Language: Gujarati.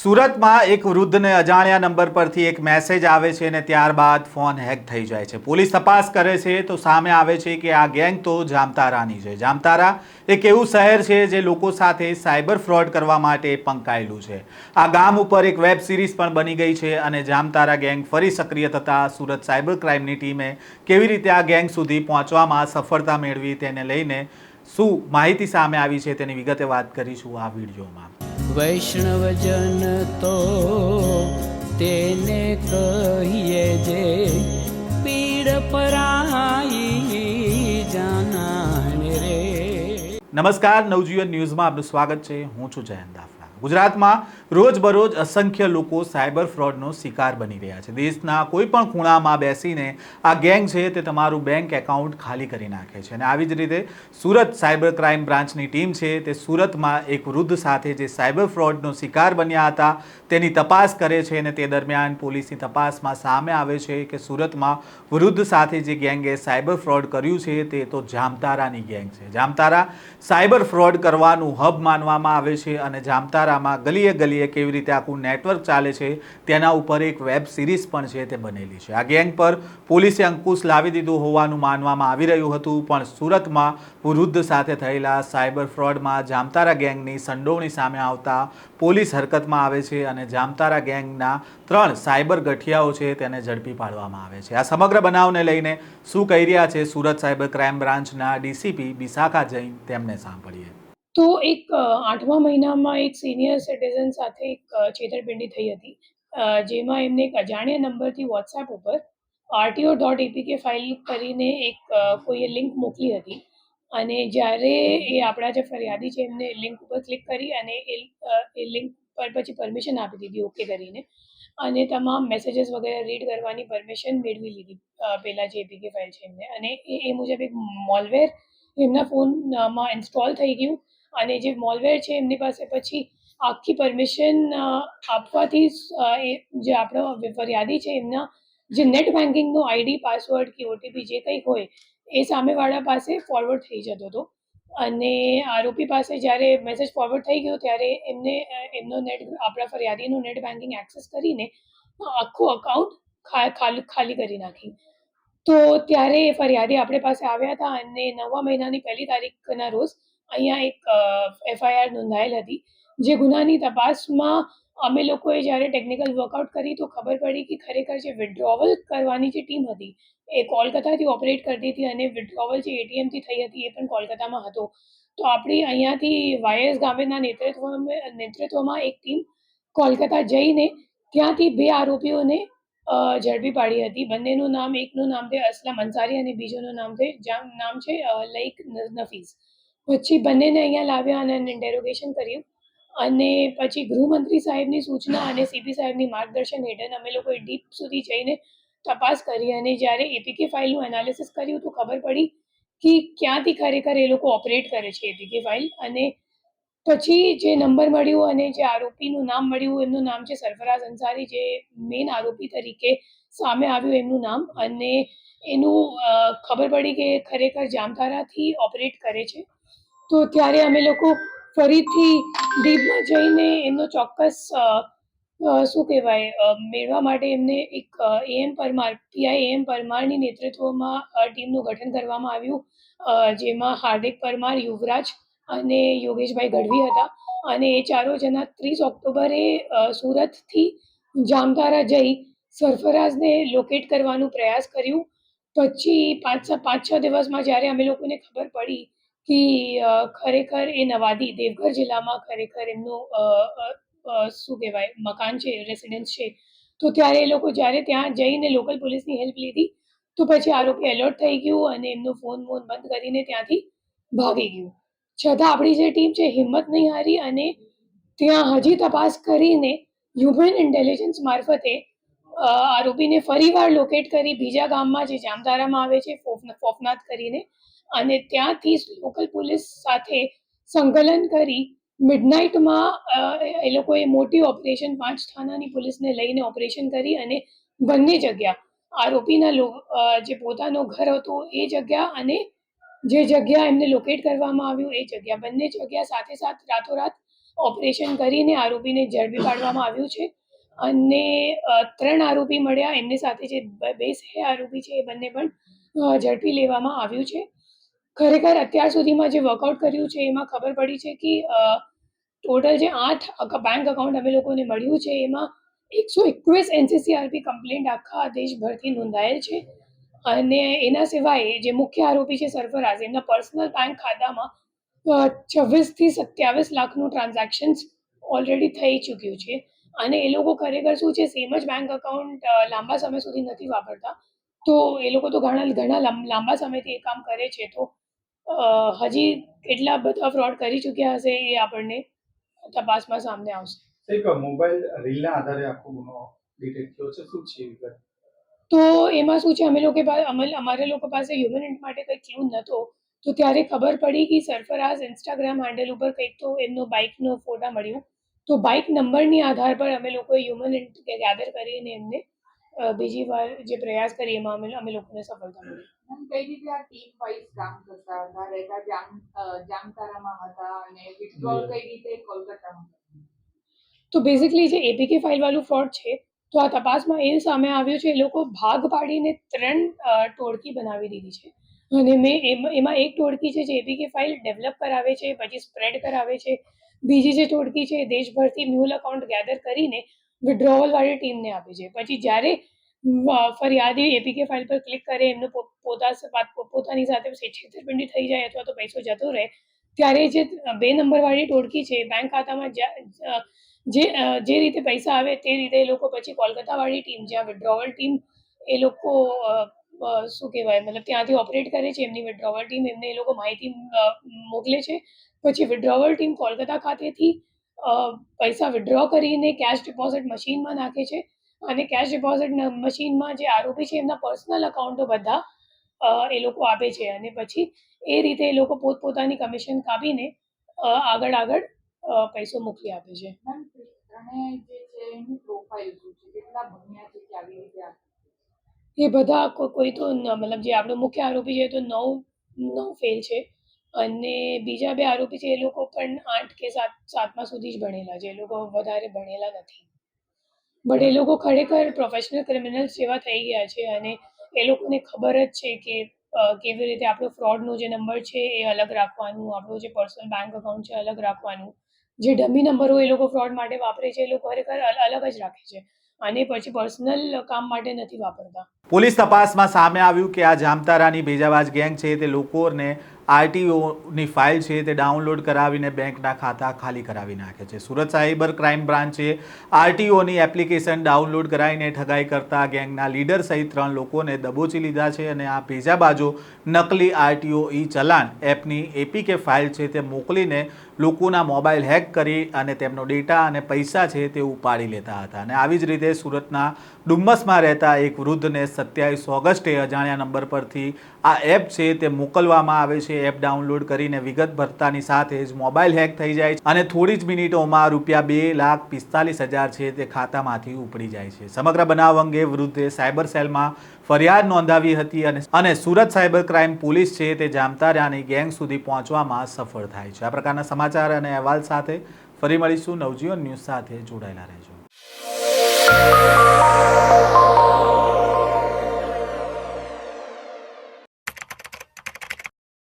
સુરતમાં એક વૃદ્ધને અજાણ્યા નંબર પરથી એક મેસેજ આવે છે અને ત્યારબાદ ફોન હેક થઈ જાય છે. પોલીસ તપાસ કરે છે તો સામે આવે છે કે આ ગેંગ તો જામતારાની છે. જામતારા એક એવું શહેર છે જે લોકો સાથે સાયબર ફ્રોડ કરવા માટે પંકાયેલું છે. આ ગામ ઉપર એક વેબ સિરીઝ પણ બની ગઈ છે અને જામતારા ગેંગ ફરી સક્રિય થતાં સુરત સાયબર ક્રાઇમની ટીમે કેવી રીતે આ ગેંગ સુધી પહોંચવામાં સફળતા મેળવી તેને લઈને શું માહિતી સામે આવી છે તેની વિગતે વાત કરીશું આ વિડીયોમાં. વૈષ્ણવજન તો તેને કહીએ જે પીડ પરાઈ જાનાને રે. નમસ્કાર, નવજીવન ન્યૂઝમાં આપનું સ્વાગત છે. હું છું જયંત દાફડા. ગુજરાતમાં રોજબરોજ અસંખ્ય લોકો સાયબર ફ્રોડનો શિકાર બની રહ્યા છે. દેશના કોઈ પણ ખૂણામાં બેસીને આ ગેંગ છે તે તમારું બેંક એકાઉન્ટ ખાલી કરી નાખે છે. અને આવી જ રીતે સુરત સાયબર ક્રાઇમ બ્રાન્ચની ટીમ છે તે સુરતમાં એક વૃદ્ધ સાથે જે સાયબર ફ્રોડનો શિકાર બન્યા હતા તેની તપાસ કરે છે અને તે દરમિયાન પોલીસની તપાસમાં સામે આવે છે કે સુરતમાં વૃદ્ધ સાથે જે ગેંગે સાયબર ફ્રોડ કર્યું છે તે તો જામતારાની ગેંગ છે. જામતારા સાયબર ફ્રોડ કરવાનું હબ માનવામાં આવે છે અને જામતારામાં ગલીએ ગલીએ કેવી રીતે આખું નેટવર્ક ચાલે છે તેના ઉપર એક વેબ સિરીઝ પણ છે તે બનેલી છે. આ ગેંગ પર પોલીસે અંકુશ લાવી દીધું હોવાનું માનવામાં આવી રહ્યું હતું, પણ સુરતમાં વૃદ્ધ સાથે થયેલા સાયબર ફ્રોડમાં જામતારા ગેંગની સંડોવણી સામે આવતા પોલીસ હરકતમાં આવે છે અને જામતારા ગેંગના 3 સાયબર ગઠિયાઓ છે તેને ઝડપી પાડવામાં આવે છે. આ સમગ્ર બનાવને લઈને શું કહી રહ્યા છે સુરત સાયબર ક્રાઇમ બ્રાન્ચના ડીસીપી બિશાખા જૈન, તેમને સાંભળીએ. તો એક 8મા મહિનામાં એક સિનિયર સિટીઝન સાથે એક છેતરપિંડી થઈ હતી, જેમાં એમને એક અજાણ્યા નંબરથી વોટ્સએપ ઉપર RTO.APK ફાઇલ કરીને એક કોઈએ લિંક મોકલી હતી. અને જ્યારે એ આપણા જે ફરિયાદી છે એમને લિંક ઉપર ક્લિક કરી અને એ લિંક પર પછી પરમિશન આપી દીધી ઓકે કરીને, અને તમામ મેસેજીસ વગેરે રીડ કરવાની પરમિશન મેળવી લીધી પહેલાં જે APK ફાઇલ છે એમને. અને એ મુજબ એક મોલવેર એમના ફોનમાં ઇન્સ્ટોલ થઈ ગયું અને જે મોલવેર છે એમની પાસે પછી આખી પરમિશન આપવાથી એ જે આપણો ફરિયાદી છે એમના જે નેટ બેન્કિંગનો ID, પાસવર્ડ કે OTP જે કંઈ હોય એ સામેવાળા પાસે ફોરવર્ડ થઈ જતો હતો. અને આરોપી પાસે જ્યારે મેસેજ ફોરવર્ડ થઈ ગયો ત્યારે એમને એમનો આપણા ફરિયાદીનું નેટ બેન્કિંગ એક્સેસ કરીને આખું અકાઉન્ટ ખાલી કરી નાખી. તો ત્યારે એ ફરિયાદી આપણી પાસે આવ્યા હતા અને 9મા મહિનાની 1લી તારીખના રોજ અહીંયા એક FIR નોંધાયેલ હતી. જે ગુનાની તપાસમાં અમે લોકોએ જ્યારે ટેકનિકલ વર્કઆઉટ કરી તો ખબર પડી કે ખરેખર જે વિથડ્રોવલ કરવાની જે ટીમ હતી એ કોલકાતાથી ઓપરેટ કરતી હતી અને વિથડ્રોવલ જે ATMથી થઈ હતી એ પણ કોલકાતામાં હતો. તો આપણી અહીંયાથી વાયસ ગામેના નેતૃત્વમાં એક ટીમ કોલકાતા જઈને ત્યાંથી 2 આરોપીઓને ઝડપી પાડી હતી. બંનેનું નામ, એકનું નામ છે અસલમ અંસારી અને બીજોનું નામ છે લઈક નફીસ. પછી બંનેને અહીંયા લાવ્યા અને ઇન્ટેરોગેશન કર્યું અને પછી ગૃહમંત્રી સાહેબની સૂચના અને CP સાહેબની માર્ગદર્શન હેઠળ અમે લોકોએ ડીપ સુધી જઈને તપાસ કરી. અને જ્યારે APK ફાઇલનું એનાલિસિસ કર્યું તો ખબર પડી કે ક્યાંથી ખરેખર એ લોકો ઓપરેટ કરે છે APK ફાઇલ. અને પછી જે નંબર મળ્યું અને જે આરોપીનું નામ મળ્યું એમનું નામ છે સરફરાઝ અંસારી, જે મેઇન આરોપી તરીકે સામે આવ્યું એમનું નામ. અને એનું ખબર પડી કે ખરેખર જામતારાથી ઓપરેટ કરે છે. તો ત્યારે અમે લોકો ફરીથી ડીપમાં જઈને એમનો ચોક્કસ શું કહેવાય મેળવવા માટે એમને એક PI AM પરમારની નેતૃત્વમાં ટીમનું ગઠન કરવામાં આવ્યું, જેમાં હાર્દિક પરમાર, યુવરાજ અને યોગેશભાઈ ગઢવી હતા. અને એ ચારો જણા 30 ઓક્ટોબરે સુરતથી જામતારા જઈ સરફરાઝને લોકેટ કરવાનો પ્રયાસ કર્યું. પછી 5-6 દિવસમાં જ્યારે અમે લોકોને ખબર પડી કે ખરેખર એ નવાદી દેવઘર જિલ્લામાં ખરેખર એમનું શું કહેવાય મકાન છે, રેસિડેન્સ છે, તો ત્યારે એ લોકો જ્યારે ત્યાં જઈને લોકલ પોલીસની હેલ્પ લીધી તો પછી આરોપી એલર્ટ થઈ ગયું અને એમનો ફોન બંધ કરીને ત્યાંથી ભાગી ગયું. છતાં આપણી જે ટીમ છે હિંમત નહીં હારી અને ત્યાં હજી તપાસ કરીને હ્યુમન ઇન્ટેલિજન્સ મારફતે આરોપીને ફરીવાર લોકેટ કરી બીજા ગામમાં જે જામતારામાં આવે છે ફોફનાથ કરીને, અને ત્યાંથી લોકલ પોલીસ સાથે સંકલન કરી મિડનાઇટમાં એ લોકોએ મોટી ઓપરેશન 5 થાનાની પોલીસને લઈને ઓપરેશન કરી અને બંને જગ્યા આરોપીના જે પોતાનો ઘર હતું એ જગ્યા અને જે જગ્યા એમને લોકેટ કરવામાં આવ્યું એ જગ્યા, બંને જગ્યા સાથે રાતોરાત ઓપરેશન કરીને આરોપીને ઝડપી પાડવામાં આવ્યું છે અને 3 આરોપી મળ્યા. એમની સાથે જે 2 સહ આરોપી છે એ બંને પણ ઝડપી લેવામાં આવ્યું છે. ખરેખર અત્યાર સુધીમાં જે વર્કઆઉટ કર્યું છે એમાં ખબર પડી છે કે ટોટલ જે 8 બેંક અકાઉન્ટ અમે લોકોને મળ્યું છે એમાં 121 NCCRP કમ્પ્લેન્ટ આખા દેશભરથી નોંધાયેલ છે અને એના સિવાય જે મુખ્ય આરોપી છે સરફરાઝ, એમના પર્સનલ બેંક ખાતામાં 26 થી 27 લાખનું ટ્રાન્ઝેક્શન્સ ઓલરેડી થઈ ચૂક્યું છે અને એ લોકો ખરેખર શું છે, સેમ જ બેંક અકાઉન્ટ લાંબા સમય સુધી નથી વાપરતા. તો એ લોકો તો ઘણા લાંબા સમયથી એ કામ કરે છે. તો હજી કેટલા બધા ફ્રોડ કરી ચૂક્યા હશે એ આપણને તપાસમાં સામે આવશે. એક મોબાઈલ રીલના આધારે આખો ગુનો ડિટેક્ટ થયો છે, શું છે વિગત? તો એમાં શું છે, અમારા લોકો પાસે હ્યુમન ઇન્ટ માટે કંઈ ક્લુ નહોતો. તો ત્યારે ખબર પડી કે સરફરાઝ ઇન્સ્ટાગ્રામ હેન્ડલ ઉપર કંઈક તો એમનો બાઇકનો ફોટા મળ્યું. તો બાઇક નંબરની આધાર પર અમે લોકોએ હ્યુમન ઇન્ટ ગેધર કરીને એમને બીજી વાર જે પ્રયાસ કરી એમાં અમે લોકોને સફળતા મળી. કઈ રીતે આ ટીમ વાઇઝ કામ કરતા હતા? રહેતા જામતારામાં હતા અને વિથડ્રોલ કઈ રીતે કોલકાતામાં? તો બેઝિકલી જે એપીકે ફાઇલ વાળું ફ્રોડ છે, તો આ તપાસમાં એ સામે આવ્યું છે, એ લોકો ભાગ પાડીને 3 ટોળકી બનાવી દીધી છે અને એમાં એક ટોળકી છે જે એપીકે ફાઇલ ડેવલપ કરાવે છે, પછી સ્પ્રેડ કરાવે છે. બીજી જે ટોળકી છે એ દેશભરથી મ્યુલ અકાઉન્ટ ગેધર કરીને વિડ્રોવલ વાળી ટીમને આપે છે. પછી જ્યારે ફરિયાદી એપીકે ફાઇલ પર ક્લિક કરે, એમનો પોતાની સાથે છેતરપિંડી થઈ જાય અથવા તો પૈસો જતો રહે, ત્યારે જે 2 નંબરવાળી ટોળકી છે બેંક ખાતામાં જે રીતે પૈસા આવે તે રીતે એ લોકો પછી કોલકાતાવાળી ટીમ, જ્યાં વિડ્રોવલ ટીમ એ લોકો શું કહેવાય, મતલબ ત્યાંથી ઓપરેટ કરે છે, એમની વિડ્રોવલ ટીમ એમને એ લોકો માહિતી મોકલે છે. પછી વિડ્રોવલ ટીમ કોલકાતા ખાતેથી પૈસા વિડ્રો કરીને કેશ ડિપોઝિટ મશીનમાં નાખે છે અને કેશ ડિપોઝિટ મશીનમાં જે આરોપી છે એમના પર્સનલ અકાઉન્ટો બધા એ લોકો આપે છે અને પછી એ રીતે એ લોકો પોતપોતાની કમિશન કાપીને આગળ પૈસો મોકલી આપે છે. અને જે છે એની પ્રોફાઇલ શું છે? કેટલા ભણ્યા છે કે આવી રીતે? એ બધા કોઈ તો મતલબ જે આપણો મુખ્ય આરોપી છે તો 9 ફેલ છે અને બીજા 2 આરોપી છે એ લોકો પણ 8 કે 7મા સુધી જ ભણેલા છે. એ લોકો વધારે ભણેલા નથી, બટ એ લોકો ખરેખર પ્રોફેશનલ ક્રિમિનલ્સ જેવા થઈ ગયા છે અને એ લોકોને ખબર જ છે કે કેવી રીતે આપણો ફ્રોડનો જે નંબર છે એ અલગ રાખવાનું, આપણું જે પર્સનલ બેંક અકાઉન્ટ છે અલગ રાખવાનું. જે ડમી નંબરો એ લોકો ફ્રોડ માટે વાપરે છે એ લોકો ખરેખર અલગ જ રાખે છે અને પછી પર્સનલ કામ માટે નથી વાપરતા. પોલીસ તપાસમાં સામે આવ્યું કે આ જામતારાની ભેજાબાજ ગેંગ છે તે લોકોને આરટીઓની ફાઇલ છે તે ડાઉનલોડ કરાવીને બેંકના ખાતા ખાલી કરાવી નાખે છે. સુરત સાયબર ક્રાઇમ બ્રાન્ચે આરટીઓની એપ્લિકેશન ડાઉનલોડ કરાવીને ઠગાઈ કરતા ગેંગના લીડર સહિત 3 લોકોને દબોચી લીધા છે અને આ ભેજાબાજો નકલી આરટીઓ ઈ ચલાન એપની એપીકે ફાઇલ છે તે મોકલીને લોકોના મોબાઈલ હેક કરી અને તેમનો ડેટા અને પૈસા છે તે ઉપાડી લેતા હતા. અને આવી જ રીતે સુરતના ડુમ્મસમાં રહેતા એક વૃદ્ધને 27 ઓગસ્ટે અજાણ્યા નંબર પરથી આ એપ છે તે મોકલવામાં આવે છે. એપ ડાઉનલોડ કરીને વિગત ભરતાની સાથે જ મોબાઈલ હેક થઈ જાય છે અને થોડી જ મિનિટોમાં ₹2,45,000 છે તે ખાતામાંથી ઉપડી જાય છે. સમગ્ર બનાવ અંગે વૃદ્ધે સાયબર સેલમાં ફરિયાદ નોંધાવી હતી અને સુરત સાયબર ક્રાઇમ પોલીસ છે તે જામતારાની ગેંગ સુધી પહોંચવામાં સફળ થાય છે. આ પ્રકારના સમાચાર અને અહેવાલ સાથે ફરી મળીશું. નવજીવન ન્યૂઝ સાથે જોડાયેલા રહેજો.